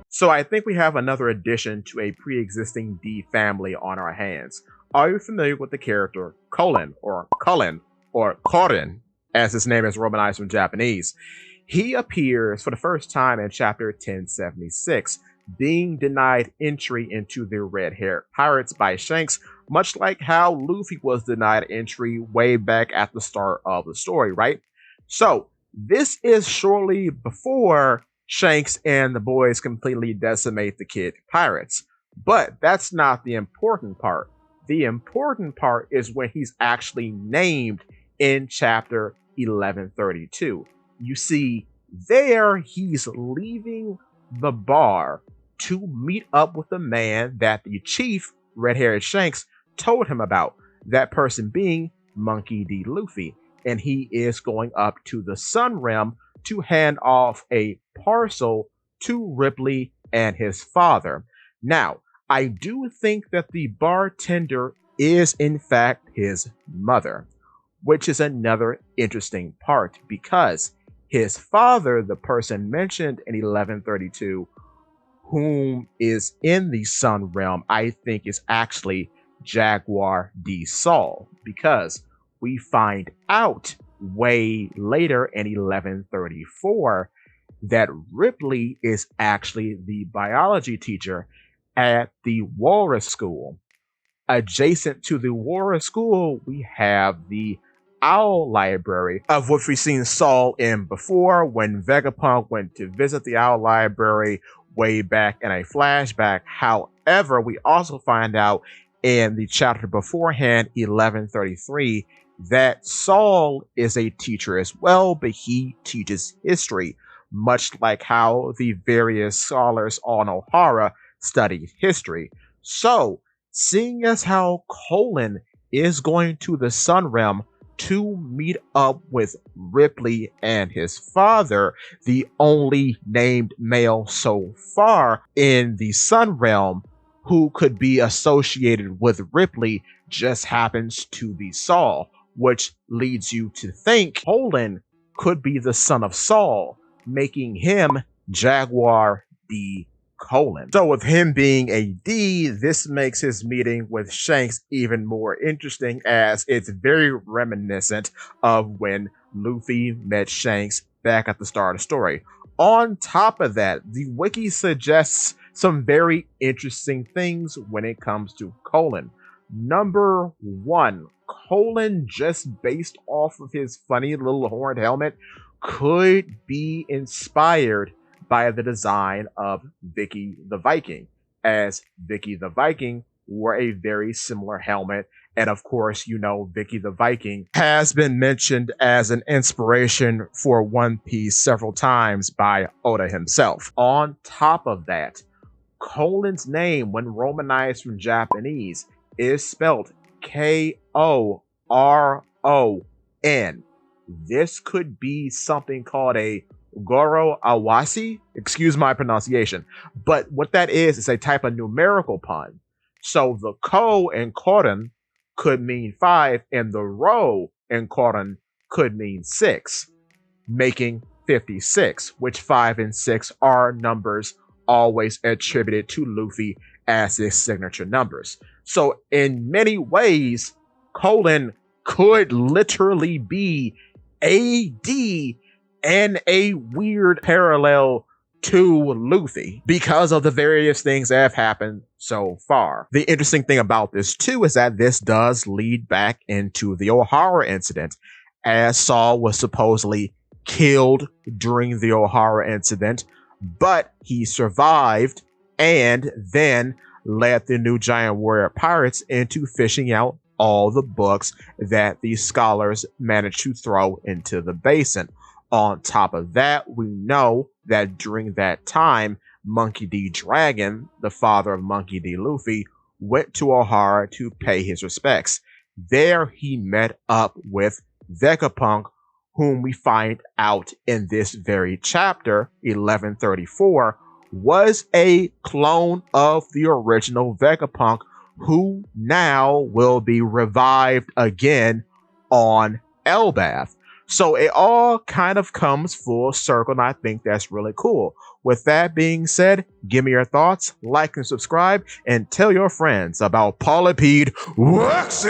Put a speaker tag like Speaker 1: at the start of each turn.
Speaker 1: So I think we have another addition to a pre-existing D family on our hands. Are you familiar with the character Cullen, or Corin, as his name is romanized from Japanese? He appears for the first time in chapter 1076, being denied entry into the red-haired pirates by Shanks, much like how Luffy was denied entry way back at the start of the story, right? So this is shortly before Shanks and the boys completely decimate the kid pirates. But that's not the important part. The important part is when he's actually named in chapter 1132. You see, there he's leaving the bar to meet up with the man that the chief, red haired Shanks, told him about. That person being Monkey D. Luffy. And he is going up to the Sun Realm to hand off a parcel to Ripley and his father. Now, I do think that the bartender is in fact his mother, which is another interesting part because his father, the person mentioned in 1132, whom is in the Sun Realm, I think is actually Jaguar D. Saul, because we find out way later in 1134 that Ripley is actually the biology teacher at the Walrus School. Adjacent to the Walrus School, we have the Owl Library, of which we've seen Saul in before when Vegapunk went to visit the Owl Library way back in a flashback. However, we also find out in the chapter beforehand, 1133, that Saul is a teacher as well, but he teaches history, much like how the various scholars on Ohara studied history. So, seeing as how Colin is going to the Sun Realm to meet up with Ripley and his father, the only named male so far in the Sun Realm who could be associated with Ripley just happens to be Saul, which leads you to think Colin could be the son of Saul, making him Jaguar D. Colin. So with him being a D, this makes his meeting with Shanks even more interesting, as it's very reminiscent of when Luffy met Shanks back at the start of the story. On top of that, the wiki suggests some very interesting things when it comes to Colin. Number one, Colin, just based off of his funny little horned helmet, could be inspired by the design of Vicky the Viking, as Vicky the Viking wore a very similar helmet. And of course, you know, Vicky the Viking has been mentioned as an inspiration for One Piece several times by Oda himself. On top of that, Colin's name, when romanized from Japanese, is spelled Koron. This could be something called a Goro Awasi. Excuse my pronunciation. But what that is a type of numerical pun. So the Ko in Koron could mean 5, and the Ro in Koron could mean 6, making 56, which 5 and 6 are numbers always attributed to Luffy as his signature numbers. So in many ways, Colin could literally be AD and a weird parallel to Luffy because of the various things that have happened so far. The interesting thing about this too is that this does lead back into the Ohara incident, as Saul was supposedly killed during the Ohara incident, but he survived and then led the New Giant Warrior Pirates into fishing out all the books that these scholars managed to throw into the basin. On top of that, we know that during that time, Monkey D. Dragon, the father of Monkey D. Luffy, went to Ohara to pay his respects. There he met up with Vegapunk, whom we find out in this very chapter, 1134, was a clone of the original Vegapunk, who now will be revived again on Elbaf. So it all kind of comes full circle, and I think that's really cool. With that being said, give me your thoughts, like and subscribe, and tell your friends about Polypede Works.